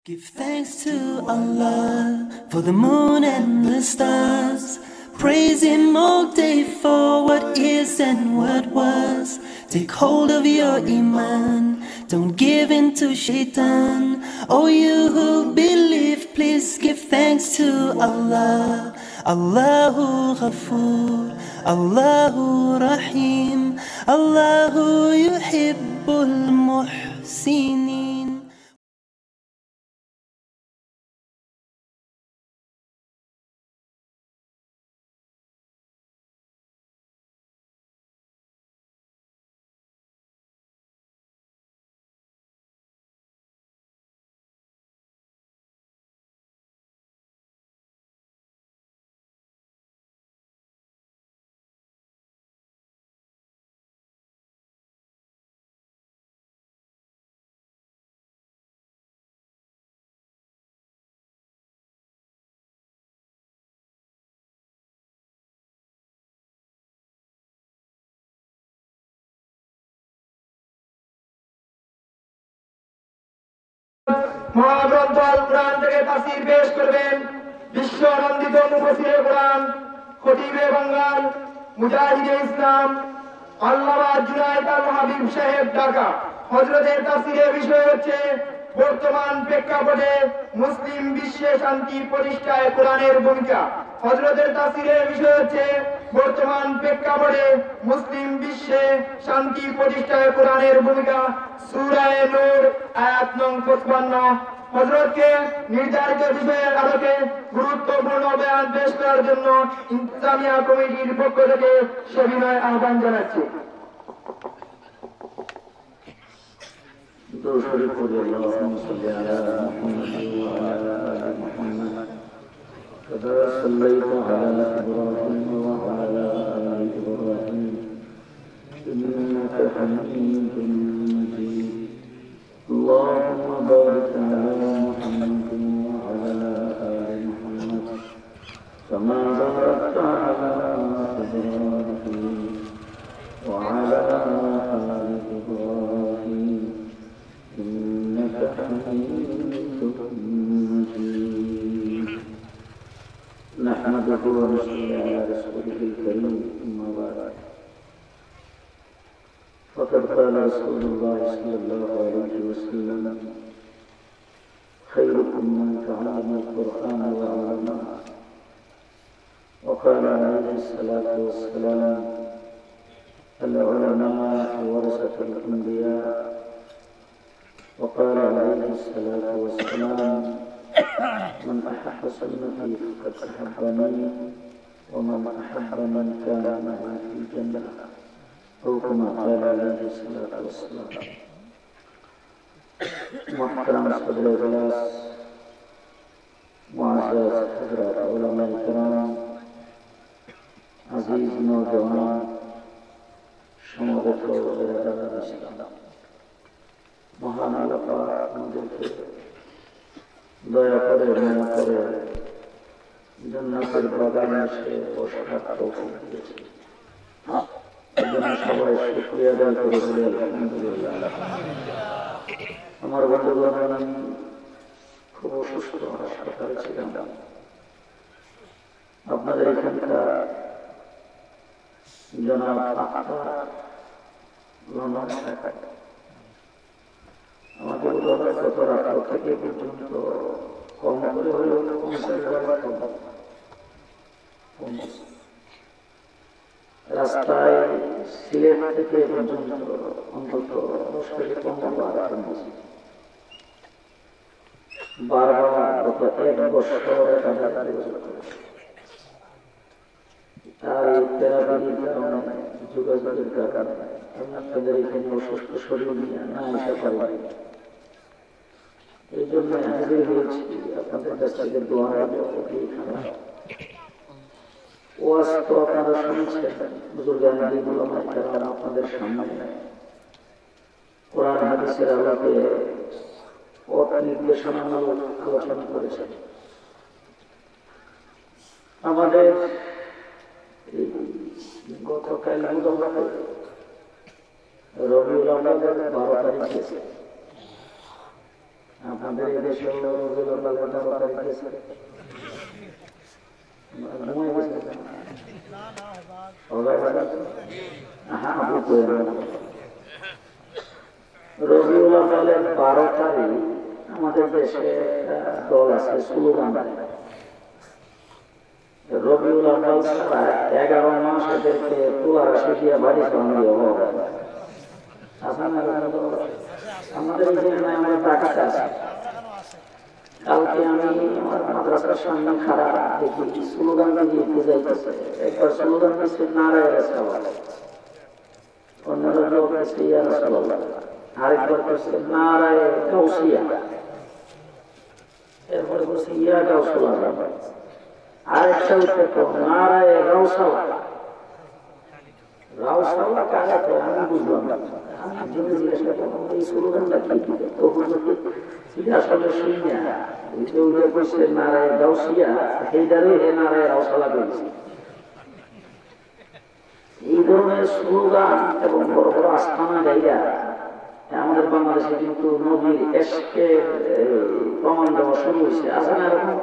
Give thanks to Allah for the moon and the stars. Praise Him all day for what is and what was. Take hold of your Iman, don't give in to Shaitan. Oh, you who believe, please give thanks to Allah. Allahu Ghafoor, Allahu Rahim, Allahu Yuhibbul Muhsinin. মহাগ্রন্থ আল কোরআন থেকে তাফসীর পেশ করবেন বিশ্ব আনন্দিত মুফাসসিরে কোরআন খতিবে বাঙ্গাল মুজাহিদে ইসলাম আল্লামা জুনায়েদ আল হাবিব সাহেব ঢাকা। হযরতের তাফসীরের বিষয় হচ্ছে বর্তমান প্রেক্ষাপটে মুসলিম বিশ্বে শান্তি প্রতিষ্ঠায় কোরআনের ভূমিকা। হযরতের তাফসীরের বিষয় হচ্ছে বর্তমান প্রেক্ষাপটে মুসলিম বিশ্বে শান্তি প্রতিষ্ঠায় কোরআনের ভূমিকা। সূরা নূর আয়াত নং 55। হযরতকে নির্ধারিত বিষয়ের আলোকে গুরুত্বপূর্ণ বয়ান পেশ করার জন্য ইনতিজামিয়া কমিটির পক্ষ থেকে সবিনয় আহ্বান জানাচ্ছি। اللهم صل على محمد وعلى آل محمد كما صليت على إبراهيم وعلى آل إبراهيم إنك حميد مجيد اللهم بارك على محمد وعلى آل محمد كما باركت على إبراهيم وعلى آل إبراهيم إنك حميد مجيد نحمده ونصلي على رسوله الكريم أما بعد فقد قال رسول الله صلى الله عليه وسلم خيركم من تعلم القرآن وعلمه وقال عليه الصلاة والسلام العلماء ورثة الأنبياء وقال عليه الصلاة والسلام من أحب سنتي فقد أحبني ومن أحبني كان معي في الجنة أو كما قال عليه الصلاة والسلام. محترم صدر اجلاس معزز حضرات علماء کرام عزیز نوجوان সমবেত বেরাদার ইসলাম মহান আল্লাহ পাক আমাদেরকে দয়া করে মায়া করে জান্নাতের বাগানে এসে বসার তৌফিক দিয়েছে। সবাই শুকরিয়া আদায় করে বলি আলহামদুলিল্লাহ। আমার বন্ধুগণ, আমি খুব অসুস্থ হাসপাতালে ছিলাম। আপনাদের এখানকার জনাব আখতার লন্ডন আমাকে গত রাত থেকে পর্যন্ত কম করে হলেও রাস্তায় সিলেট থেকে পর্যন্ত অন্তত 10 থেকে 15 বার বারবার গত 1 বছর তাই থেরাপির কারণে যোগাযোগের কারণে আপনাদের এখানে অসুস্থ শরীর নিয়ে না আসতে পারি। এই জন্য হাজির হয়েছি আপনাদের কাছ থেকে দোয়া ওয়াজ তো আপনারা শুনছেন, বুজুর্গান উলামা কেরাম আপনাদের সামনে কোরআন হাদিসের আলোকে পথ নির্দেশনামূলক আলোচনা করেছেন। আমাদের গতকাল রবিউল আউয়ালের 12 তারিখে আপনাদের এই দেশে রবিউল আউয়ালের 12 তারিখ আমাদের দেশে দল আছে স্লোগান রবিউল আউয়াল ছাড়া 11 মাস এদেরকে তুলার শিখিয়া বাড়ি চালানো হবে। আমাদের এখানে আমরা টাকাতে আছে। কালকে আমি আমার মাদ্রাসার সামনে খারাপ দেখি স্লোগান দিয়ে বুঝাইতেছে। একবার স্লোগান দিচ্ছে নারায়ে রাসূলুল্লাহ, অন্যরা লোক আছে ইয়া রাসূলুল্লাহ, আরেকবার করছে নারায়ে গাউসিয়া, এরপরে বলছে ইয়া গাউসুল্লাহ, আরেকটা উত্তর তো নারায়ে রাউসাল্লাহ। রাউসাল্লাহ কারা তো আমি বুঝলাম না। আমি জন্য জিজ্ঞাসা করলাম এই স্লোগানটা কি? তখন আসলে শুনি না, বলছে নারায়ে গাউসিয়া, সেইটারে নারায়ে রাউসাল্লাহ বলছে। এই ধরনের স্লোগান এবং বড় বড় আস্থানা জায়গা আমাদের বাংলাদেশে কিন্তু নবীর এশকে প্রমাণ দেওয়া শুরু হয়েছে, আছে না এরকম?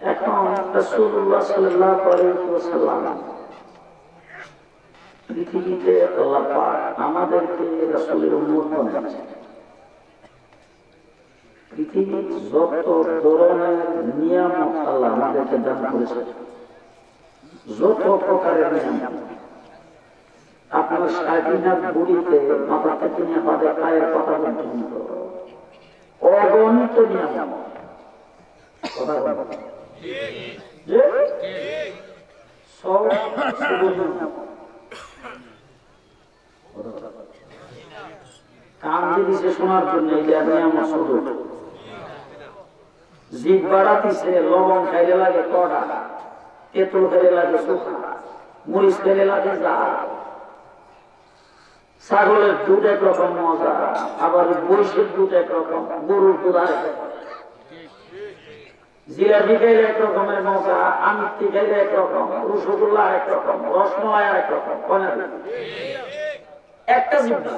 এখন রাসূলুল্লাহ সাল্লাল্লাহু আলাইহি ওয়াসাল্লাম পৃথিবীতে আল্লাহ পাক আমাদেরকে রাসূলের উম্মত বানিয়েছেন। পৃথিবীর যত ধরনের নিয়ামত আল্লাহ আমাদেরকে দান করেছেন, যত প্রকারের নিয়ামত, আপনার স্বাধীনাথ বুড়িতে মাথা থেকে নিয়ে পাদের পায়ের কথা পর্যন্ত অগণিত নিয়ামত। কথা বলবো যে সব কান দিয়েছে শোনার জন্য, এটা নিয়ামত শুধু। জিভ বাড়াতিছে, লবণ খাইলে লাগে কড়া, তেঁতুল খাইলে লাগে শুকা, মরিচ খাইলে লাগে জাল। ছাগলের দুধ একরকম মজা, আবার বৈশের দুধ একরকম, গরুর দুধ আরেক রকম। জিলাপি খাইলে একরকমের মজা, আমিত্তি খাইলে একরকম, রসগোল্লা একরকম, রসমলাই আরেক রকম। একটা জিনিস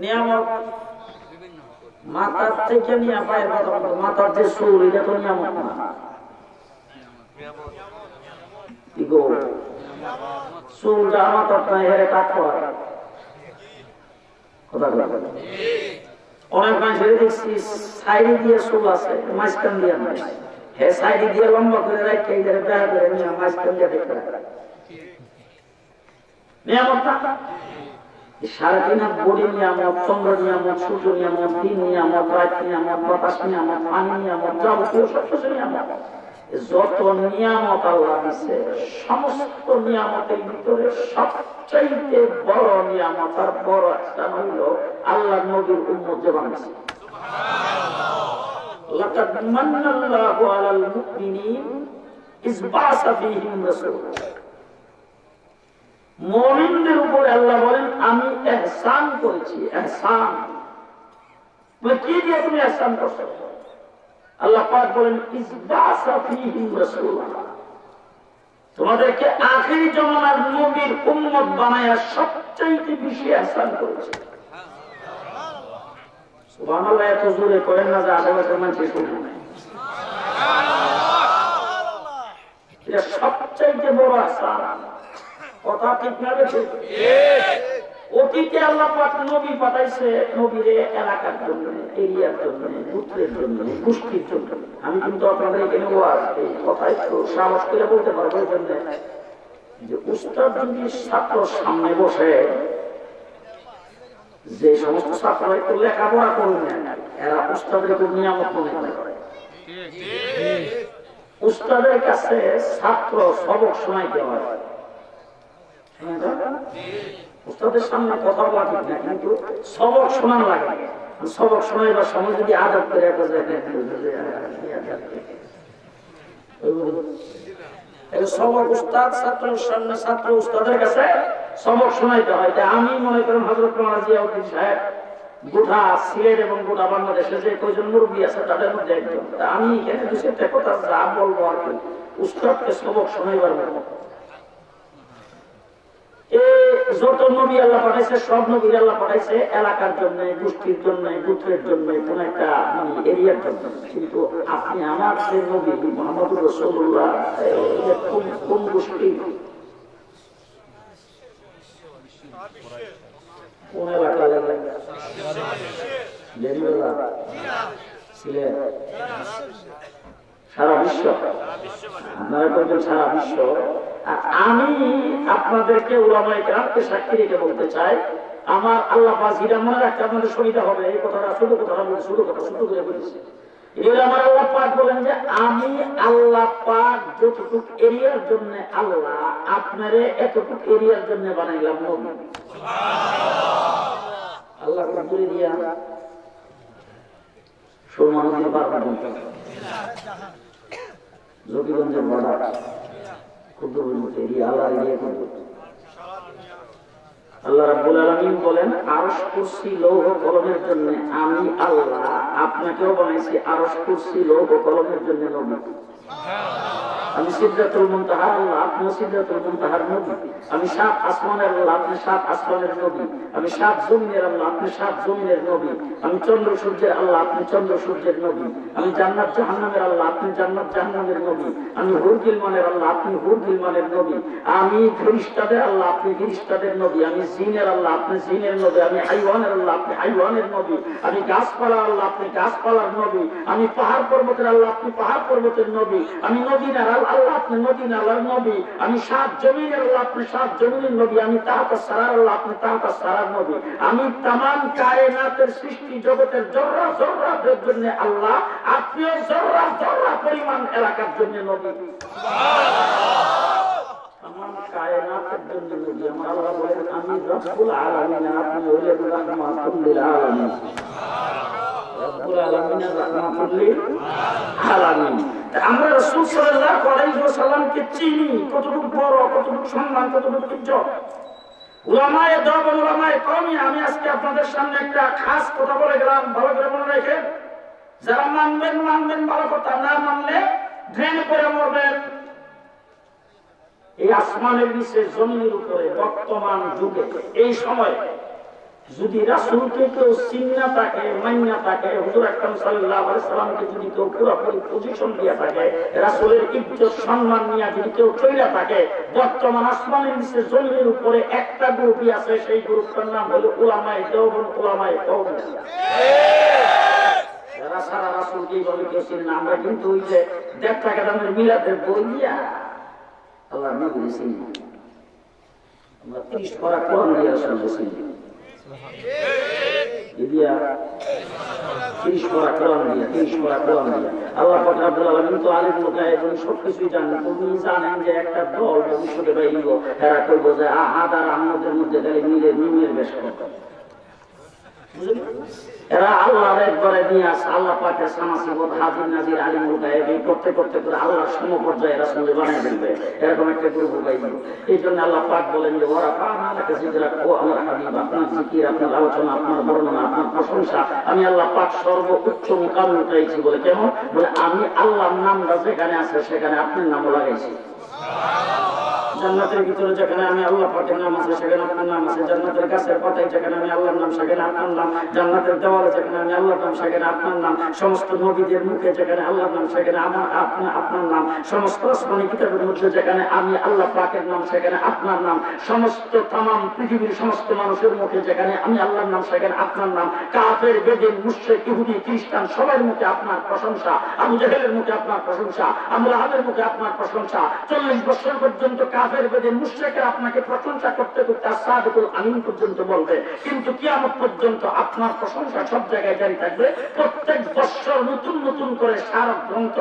নিয়ামত মাথার থেকে নিয়ে পায়ের কথা, মাথার যে চুল, এটা তো নিয়ামত না। চুলটা মাথার নাই হেরে কাটতে হয়। অনেক মানুষের দেখছি সাইডে দিয়ে চুল আছে, মাঝখান দিয়ে নাই, হ্যাঁ সাইডে দিয়ে লম্বা করে রাখে বেড়া করে নিয়ে মাঝখান দিয়ে দেখতে নিয়ামত না। 3.5 হাত বডি নিয়ামত, চন্দ্র নিয়ামত, সূর্য নিয়ামত, দিন নিয়ামত, রাত নিয়ামত, বাতাস নিয়ামত, পানি নিয়ামত, যাবতীয় সবকিছু নিয়ামত। যত নিয়ামত আল্লাহ দিচ্ছে, সমস্ত নিয়ামতের ভিতরে সবচাইতে বড় নিয়ামত আর বড় একটা হইল আল্লাহ নবীর উম্মত যে বানাইছে। লাকাদ মান্নাল্লাহু আলাল মুমিনিন ইয বা'সা ফীহিম রাসূলা। মুমিনদের উপরে আল্লাহ বলেন আমি ইহসান করেছি। ইহসান বলে কি দিয়ে তুমি ইহসান করছো? আল্লাহ পাক বলেন ইয বা'সা ফীহিম রাসূলা, তোমাদেরকে আখিরি জামানার নবীর উম্মত বানায়া সবচাইতে বেশি ইহসান করেছে। সুবহানাল্লাহ। এত জোরে করেন না যে আশেপাশের মানুষ শুনে না। এটা সবচাইতে বড় ইহসান। কথা ঠিক না? অতীতে আল্লাহ পাক নবী পাঠাইছে নবীরে এলাকার জন্য, এরিয়ার জন্য, গোত্রের জন্য, গোষ্ঠীর জন্য। আমি কিন্তু আপনাদের এখানে এই কথা একটু সাহস করে বলতে পারবো এই জন্য যে উস্তাদ যদি ছাত্রর সামনে বসে, যে সমস্ত ছাত্র একটু লেখাপড়া করবে না, এরা উস্তাদের খুব নিয়ামত মনে করে। উস্তাদের কাছে ছাত্র সবক শোনাইতে হয়। উস্তাদের সামনে কথা বলা ঠিক না, কিন্তু সবক শোনানো লাগে। সবক শোনাইবার সময় যদি আদব করে সবক উস্তাদ ছাত্রের সামনে, ছাত্র উস্তাদের কাছে সবক শোনাইতে হয়। আমি মনে করেন হযরত মাওলানা জিয়াউদ্দিন সাহেব গোটা সিলেট এবং গোটা বাংলাদেশে যে কয়জন মুরব্বী আছে তাদের মধ্যে একজন। আমি এখানে দুইটা কথা যা বলবো আর কি উস্তাদকে সবক শোনাইবার মতো। যত নবী আল্লাহ পাঠাইছে সব নবী আল্লাহ পাঠাইছে এলাকার জন্য, গোষ্ঠীর জন্য, গোত্রের জন্য, কোন একটা এরিয়ার জন্য। কিন্তু আপনি আমার যে নবী মুহাম্মদ রাসূলুল্লাহ কোন গোষ্ঠী, কোন এলাকা ছিলেন? সারা বিশ্ব। আপনারা বলবেন সারা বিশ্ব। আমি আপনাদেরকে উলামায়ে কেরামকে সাক্ষী রেখে বলতে চাই, আমার আল্লাহ পাক যেটা মনে রাখতে আপনাদের সুবিধা হবে, এই কথাটা শুধু করে বলেছি। এর আমার আল্লাহ পাক বলেন যে আমি আল্লাহ পাক যতটুকু এরিয়ার জন্য আল্লাহ আপনারে এতটুকু এরিয়ার জন্য বানাইলাম নবী। আল্লাহ করে দিয়া সুরমানন্দের বারবার বলতেন জকিগঞ্জের বর্ডার আল্লাহ রাব্বুল আলামিন বলেন আরশ কুরসি লৌহ কলমের জন্য আমি আল্লাহ আপনাকেও বানাইছি আরশ কুরসি লৌহ কলমের জন্য নবী। আমি সিদরাতুল মুনতাহা আল্লাহ, আপনি সিদরাতুল মুনতাহার নবী। আমি সাত আসমানের আল্লাহ, আপনি সাত আসমানের নবী। আমি সাত জমিনের আল্লাহ, আপনি সাত জমিনের নবী। আমি চন্দ্র সূর্যের আল্লাহ, আপনি চন্দ্র সূর্যের নবী। আমি জান্নাত জাহান্নামের আল্লাহ, আপনি জান্নাত জাহান্নামের নবী। আমি হুর গিলমানের আল্লাহ, আপনি হুর গিলমানের নবী। আমি ফেরেশতাদের আল্লাহ, আপনি ফেরেশতাদের নবী। আমি জিনের আল্লাহ, আপনি জিনের নবী। আমি হাইওয়ানের আল্লাহ, আপনি হাইওয়ানের নবী। আমি গাছপালার আল্লাহ, আপনি গাছপালার নবী। আমি পাহাড় পর্বতের আল্লাহ, আপনি পাহাড় পর্বতের নবী। আমি নদীনার আল্লাহ, আপনি নদীনার নবী। আমি সাত জমিনের আল্লাহ, আপনি সাত জমিনের নবী। আমি তাহতা সারার আল্লাহ, আপনি তাহতা সারার নবী। আমি তামাম কায়নাতের সৃষ্টি জগতের জর্রা জর্রাদের জন্য আল্লাহ, আপনিও জর্রা জর্রা পরিমাণ এলাকার জন্য নবী। তামাম কায়নাতের জন্য নবী। আমার আল্লাহ বলেন আমি রব্বুল আলামিন, আপনি হলেন রাহমাতুল লিল আলামিন। রব্বুল আলামিনের রাহমাতুল লিল আলামিন। আমরা রাসূল সাল্লাল্লাহু আলাইহি ওয়াসাল্লামকে চিনি, কতটুকু বড়, কতটুকু সম্মান, কতটুকু ইজ্জত। উলামায়ে দেওবন্দ, উলামায়ে কওমি, আমি আজকে আপনাদের সামনে একটা খাস কথা বলে গেলাম, ভালো করে মনে রাখেন। যারা মানবেন মানবেন ভালো কথা, না মানলে ড্রেনে পড়ে মরবেন। এই আসমানের নিচে জমিনের উপরে বর্তমান যুগে এই সময় যদি রাসূলকে কেউ চিন্না থাকে, মান্না থাকে, হুজুর আকরাম সাল্লাল্লাহু আলাইহি ওয়াসাল্লামকে যদি কেউ পুরোপুরি পজিশন দিয়া থাকে, রাসূলের ইজ্জত সম্মান নিয়ে যদি কেউ চইলা থাকে, বর্তমান আসমানের নিচে জমিনের উপরে একটা গ্রুপই আছে, সেই গ্রুপটার নাম হলো উলামায়ে দেওবন্দ, উলামায়ে কওমি। এরা সারা রাসূলকে এইভাবে কেউ চিনে। আমরা কিন্তু ওই যে 1.5 টাকা দামের মিলাদের বই দিয়া আল্লাহর নবী চিনি, আমরা 30 পারা কোরআন দিয়া রাসূলকে চিনি। আল্লাহ পাক রব্বুল আলামিন তো আলিম মুতাহিদ সবকিছুই জানেন। তুমি জানেন যে একটা দল ভবিষ্যতে বাইব, এরা কইব যে আহাদ আর আহমদের মধ্যে খালি মিলের বেশ কথা। এরা আল্লাহর একবারে নিয়ে আসে, আল্লাহ পাকের সামাসিবত হাজির নাজির আলিম মুতাহিদ এই করতে করতে করে আল্লাহর সমপর্যায়ে রাসূল বানিয়ে ফেলবে, এরকম একটা গ্রুপ পাইব। এই জন্য আল্লাহ পাক বলেন যে ওরা পানাকে জিকিরা, ও আমার হাবিব, আপনার জিকির, আপনার আলোচনা, আপনার বর্ণনা, আপনার প্রশংসা আমি আল্লাহ পাক সর্বোচ্চ মুকামে উঠাইছি। বলে কেমন? বলে আমি আল্লাহর নামটা যেখানে আছে সেখানে আপনার নামও লাগাইছি। জান্নাতের ভিতরে যেখানে আমি আল্লাহ পাকের নাম আছে সেখানে আপনার নাম আছে। জান্নাতের গাছের পাতায় যেখানে আমি আল্লাহর নাম সেখানে আপনার নাম। জান্নাতের দেওয়ালে যেখানে আমি আল্লাহর নাম সেখানে আপনার নাম। সমস্ত নবীদের মুখে যেখানে আল্লাহর নাম সেখানে আপনার নাম। সমস্ত আসমানি কিতাবের মধ্যে যেখানে আমি আল্লাহ পাকের নাম সেখানে আপনার নাম। সমস্ত তামাম পৃথিবীর সমস্ত মানুষের মুখে যেখানে আমি আল্লাহর নাম সেখানে আপনার নাম। কাফের, বেদিন, মুশরিক, ইহুদি, খ্রিস্টান সবার মুখে আপনার প্রশংসা। আবু জাহেলের মুখে আপনার প্রশংসা, আবু লাহাবের মুখে আপনার প্রশংসা। 40 বছর পর্যন্ত কাফের, বেদিন, মুশরিকরা আপনাকে প্রশংসা করতে করতে সাদিকুল আমিন পর্যন্ত বলবে, কিন্তু কিয়ামত পর্যন্ত আপনার প্রশংসা সব জায়গায় জারি থাকবে। প্রত্যেক বছর নতুন নতুন করে স্মারক গ্রন্থ,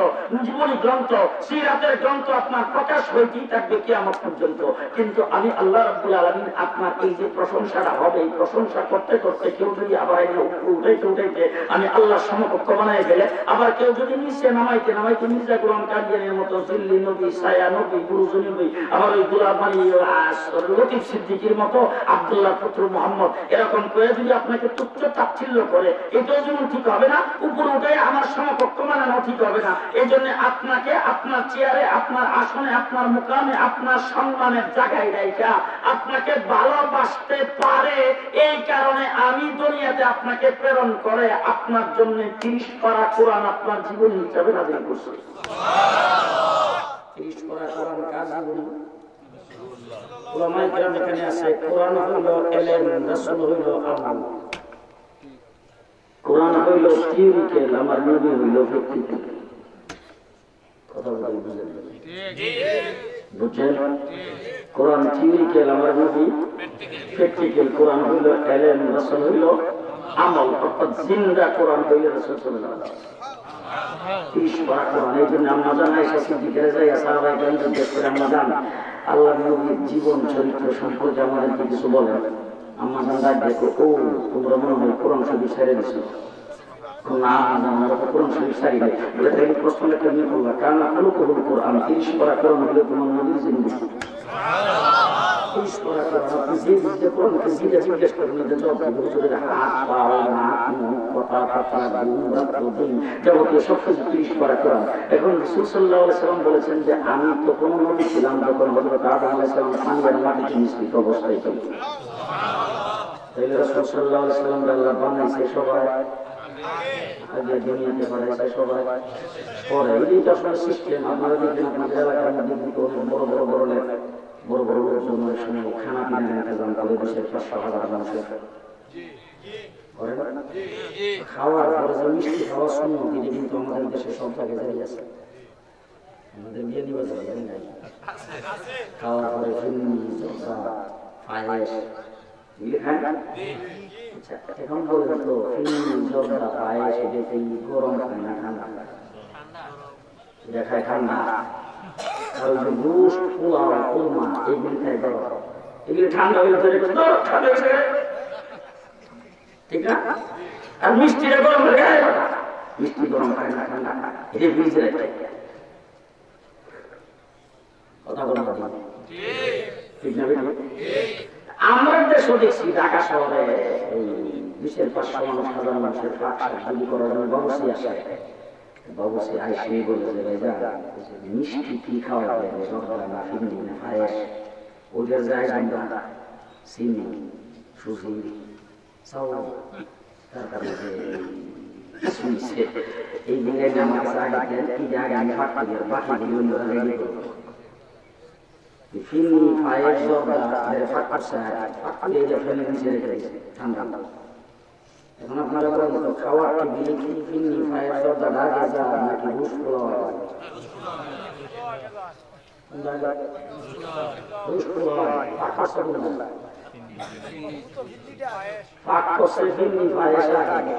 জীবনী গ্রন্থ, সিরাতের গ্রন্থ আপনার প্রকাশ হইতেই থাকবে কিয়ামত পর্যন্ত। কিন্তু আমি আল্লাহ রাব্বুল আলামিন আপনার এই যে প্রশংসাটা হবে, এই প্রশংসা করতে করতে কেউ যদি আবার উঠাইতে আমি আল্লাহ সমকক্ষ বানাই ফেলে, আবার কেউ যদি নিচে নামাইতে মির্জা গোলাম কাদিয়ানের মতো জিল্লি নবী, সায়া নবী, বুরুজ নবী, আবার ওই গোলামানি লতিফ সিদ্দিকীর মতো আব্দুল্লাহ পুত্র মোহাম্মদ এরকম করে যদি আপনাকে তুচ্ছ তাচ্ছিল্য করে, এটাও যেমন ঠিক হবে না, উপর উঠে আমার সমকক্ষ মানানো ঠিক হবে না। এই জন্য আপনাকে আপনার চেয়ারে, আপনার আসনে, আপনার মুকামে, আপনার সম্মানের জায়গায় রাখা আপনাকে ভালোবাসতে পারে, এই কারণে আমি দুনিয়াতে আপনাকে প্রেরণ করে আপনার জন্য 30 পারা কোরআন আপনার জীবন হিসাবে নাযিল করছে। 30 পারা কোরআন কার জীবন? উলামায়ে কেরাম এখানে আছে। কোরআন হইল ইলম, রাসূল হইল আমল। কোরআন হইল থিওরিক্যাল, আমার নবী হইল প্র্যাকটিক্যাল। কথা বলি বুঝেন? বুঝছেন? কোরআন থিওরিক্যাল, আমার নবী প্র্যাকটিক্যাল। কোরআন হইল ইলম, রাসূল হইল আমল, অর্থাৎ জিন্দা কোরআন হইল রাসূল সাল্লাল্লাহু আলাইহি ওয়াসাল্লাম। 30 পারা কোরআন। এই জন্য আমরা জানাই সিদ্দিকেরা যাই সাহাবায়ে কেরাম জিজ্ঞেস করে, আমরা জান আল্লাহর নবীর জীবন চরিত্র সম্পর্কে আমাদেরকে কিছু বলেন। আমরা জান দেখো, ও তোমরা মনে হয় কোরআন শরীফ ছেড়ে দিছো। না আমরা তো কোরআন শরীফ ছাড়ি নাই। বলে তাই প্রশ্নটা কেমনি করলাম? কারণ আলো কবুল কোরআন 30 পারা কোরআন হলে তোমার নবীর জিন্দগি। 30 পারা কোরআন আপনি যে বুঝতে কোরআনকে জিজ্ঞেস করেন, জবাব দিবে হুজুরের হাত পা নাক মুখ কথা কথা গুণ যাবতীয় সব কিছু 30 পারা কোরআন। এখন রাসূল সাল্লাল্লাহু আলাইহি ওয়াসাল্লাম বলেছেন যে আমি তো কোন নবী ছিলাম যখন হযরত আদম আলাইহিস সালাম পানির মাটিতে মিশ্রিত অবস্থায় ছিল। তাইলে রাসূল সাল্লাল্লাহু আলাইহি ওয়াসাল্লাম আল্লাহ বানাইছে সবাই আগে, দুনিয়াতে বানাইছে সবাই পরে। এই তো আসলে সিস্টেম। আপনারা দেখবেন আপনাদের এলাকার মধ্যে কিন্তু বড় বড় বড় লোকজনের সঙ্গে খানা পিনা ইন্তজাম করে দেশের 500,000 মানুষের খাওয়ার পরে যে মিষ্টি খাওয়ার সুন্নত, এটা কিন্তু আমাদের দেশে সব জায়গায় জারি আছে। আমাদের বিয়ানীবাজার নাই খাওয়ার পরে পায়েস এখন বলেন তো জর্দা পায়েস এটা কি গরম খায় না ঠান্ডা? এটা খায় ঠান্ডা। আর ওই যে গোস্ত, পোলাও, কোরমা এগুলি খায় গরম। এগুলি ঠান্ডা হয়ে গেছে, ঠিক না? আর মিষ্টিটা গরম হয়ে যায়, মিষ্টি গরম খায় না ঠান্ডা খায়, এটা ফ্রিজে রাখে। কথা বলা ঠিক না? আমরা দেশও দেখছি ঢাকা শহরে এই 20,500 মানুষ, 1000 মানুষের ফাঁকি করার জন্য বাবুসি আসে। বাবুসি আইসি বলে যে ভাইজা মিষ্টি কি খাওয়া যায়, জর্দা না ফিরনি না পায়েস, ওদের যায় আমরা চিনি সুজি চাউল, তারপরে শুনছে এই জায়গায় আমার কাছে আগে দেন, এই জায়গায় আমি ফাঁক করি, বাকিগুলো রেডি করবো। ফিরনি পায়েস জর্দা ফাঁক করছে, ফাঁক করে ফেলে নিচে রেখে দিয়েছে ঠান্ডা। এখন আপনারা বলেন তো খাওয়ার টেবিলে কি ফিরনি পায়েস জর্দা আগে যা নাকি রুশ পোলাও? রুশ পোলাও ফাঁক করছে কোনটা? ফাঁক করছে ফিরনি পায়েস আগে,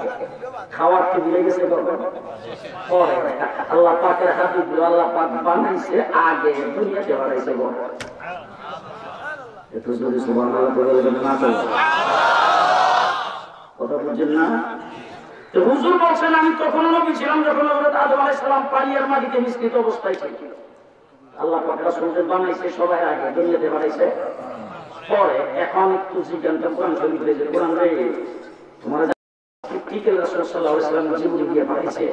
খাওয়ার টেবিলে গেছে কখন? পরে। আল্লাহ পাকের হাবিব আল্লাহ পাক বানাইছে আগে, দুনিয়াতে বানাইছে পরে। এত যদি সুবহানাল্লাহ বলবেন না তো কথা বুঝছেন না? তো হুজুর বলছেন আমি তখন নবী ছিলাম যখন হযরত আদম আলাইহিস সালাম পানির মাটিতে মিশ্রিত অবস্থায় ছিল। আল্লাহ পাক রাসূলকে বানাইছে সবাই আগে, দুনিয়াতে বানাইছে পরে। এখন একটু জিজ্ঞাসা কোরআন শরীফে যে কোরআন রে তোমার প্র্যাকটিক্যাল রাসূল সাল্লাল্লাহু আলাইহি ওয়াসাল্লাম জীবনে দিয়ে বানাইছে,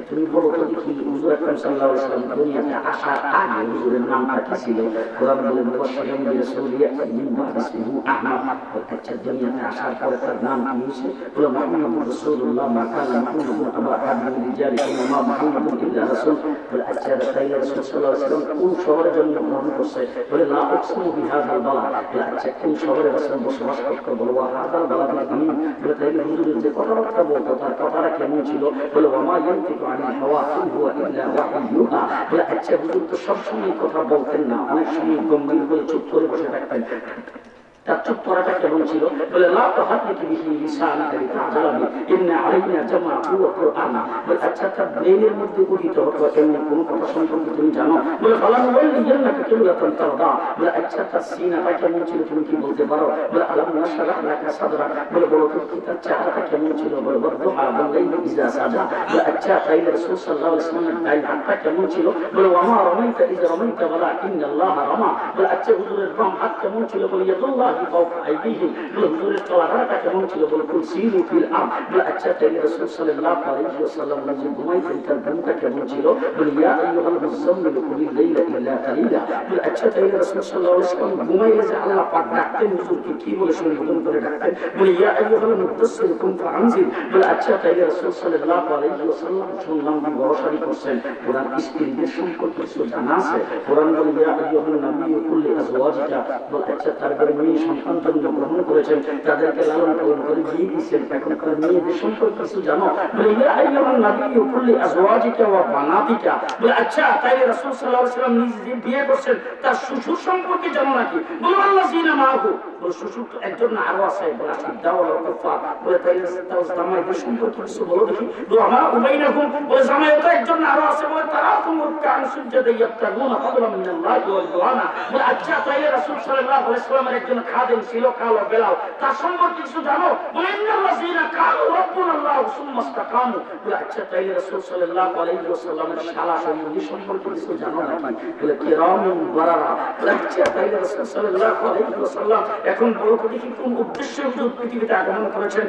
তুমি বলো তো দেখি হুজুর আকরাম সাল্লাল্লাহু আলাইহি ওয়াসাল্লাম দুনিয়াতে আসার আগে হুজুরের নামটা কি ছিল? কোরআন বলে মুবাশশিরান বিরাসূলিন মিন বা'দি ইসমিহি আহমদ। আচ্ছা, দুনিয়াতে আসার পরে তার নাম কি হয়েছে? বলে মুহাম্মদুর রাসূলুল্লাহ, মা কানা মুহাম্মাদুন আবা আহাদিন মিন রিজালিকুম ওয়া মা মুহাম্মাদুন ইল্লা রাসূল। বলে আচ্ছা, তাইলে রাসূল সাল্লাল্লাহু আলাইহি ওয়াসাল্লাম কোন শহরে জন্মগ্রহণ করছে? বলে লা উকসিমু বিহাযাল বালাদ। বলে আচ্ছা, কোন শহরে রাসূল বসবাস করতে? বলে ওয়া হাযাল বালাদুল আমিন। বলে তাইলে হুজুরের যে কথাবার্তা বলতো তার কথাটা কেমন ছিল? বলে ওয়া মা ইয়ানতিকু আনিল হাওয়া ইন হুয়া ইল্লা ওয়াহয়ুন ইউহা। বলে আচ্ছা, হুজুর তো সবসময় কথা বলতেন না, অনেক সময় গম্ভীর হয়ে চুপ করে বসে থাকতেন। তার চুপ করাটা কেমন ছিল? বলে লা তুহাররিকি বিহি লিসানাকা লিতা'জালা বিহি ইন্না আলাইনা জামা'হু ওয়া কুরআনা। বলে আচ্ছা, তার ব্রেনের মধ্যে উদিত হতো এমন কোন কথা সম্পর্কে তুমি জানো? বলে ফালানুওয়াল্লিয়ান্নাকা কিবলাতান তারদা। বলে আচ্ছা, তার সিনাটা কেমন ছিল তুমি কি বলতে পারো? বলে আলাম নাশরাহ লাকা সাদরাক। বলে বলো তো তার চেহারাটা কেমন ছিল? বলে ওয়াদুহা ওয়াল লাইলি ইযা সাজা। বলে আচ্ছা, তাইলে রাসূল সাল্লাল্লাহু আলাইহি ওয়াসাল্লামের ডান হাতটা কেমন ছিল? বলে ওয়ামা রামাইতা ইয রামাইতা ওয়ালাকিন্নাল্লাহা রামা। বলে আচ্ছা, হুজুরের বাম হাত কেমন ছিল? বলে ইয়াদুল্লাহি ফাওকা আইদিহিম। বলে হুজুরের চলাফেরাটা কেমন ছিল? বলে কুরসিয়্যু ফিল আরদ। বলে আচ্ছা, তাইলে রাসূল সাল্লাল্লাহু আলাইহি ওয়াসাল্লাম যে ঘুমাইতেন তার ঘুমটা কেমন ছিল? বলে ইয়া আইয়ুহাল মুযাম্মিল কুমিল লাইলা ইল্লা কালিলা। বলে আচ্ছা, তাইলে রাসূল সাল্লাল্লাহু আলাইহি ওয়াসাল্লাম ঘুমাইলে যে আল্লাহ পাক ডাকতেন হুজুরকে কি বলে সম্বোধন করে ডাকতেন? বলে ইয়া আইয়ুহাল মুদাসসির কুম ফাআনজির। বলে আচ্ছা, তাইলে রাসূল সাল্লাল্লাহু আলাইহি ওয়াসাল্লাম শুনলাম বিবাহশাদী করছেন, ওনার স্ত্রীদের সম্পর্কে কিছু জানা আছে? কোরআন বলে ইয়া আইয়ুহান নাবিয়্যু কুল লিআজওয়াজিকা। বলে আচ্ছা, তারপরে মেয়ে সন্তান জন্মগ্রহণ করেছেন, তাদেরকে লালন পালন করে বিয়ে দিয়েছেন, এখনকার মেয়েদের সম্পর্কে কিছু জানো? বলে ইয়া আইয়ুহান নাবিয়্যু কুল লিআজওয়াজিকা ওয়া বানাতিকা। বলে আচ্ছা, তাইলে রাসূল সাল্লাল্লাহু আলাইহি ওয়াসাল্লাম নিজে বিয়ে করছেন, তার শ্বশুর সম্পর্কে জানো নাকি? বলে আল্লাযিনা মাআহু। বলে শ্বশুর তো একজন না আরো আছে? বলে আসিদ্দাউ আলাল কুফার। বলে তাইলে তাও জামাইদের সম্পর্কে কিছু বলো দেখি। দুআমা উবাইনাহুম। বলে জামাইও তো একজন না আরো আছে? বলে তারাকুম রুকআন সুজদা ইয়াবতাগুনা ফাদলাম মিনাল্লাহি ওয়া রিদওয়ানা। বলে আচ্ছা, তাইলে রাসূল সাল্লাল্লাহু আলাইহি ওয়াসাল্লামের একজন খাদেম ছিল কালো বেলাল, তার সম্পর্কে কিছু জানো? বলে ইন্নাল্লাযিনা কালু রাব্বুনাল্লাহু সুম্মা ইসতাকামু। বলে আচ্ছা, তাইলে রাসূল সাল্লাল্লাহু আলাইহি ওয়াসাল্লামের শালা সম্বন্ধে সম্পর্কে কিছু জানো নাকি? বলে কিরামুন বারারা। বলে আচ্ছা, তাইলে রাসূল সাল্লাল্লাহু আলাইহি ওয়াসাল্লাম এখন বড় করে কি কোন উদ্দেশ্যে হুজুর পৃথিবীতে আগমন করেছেন?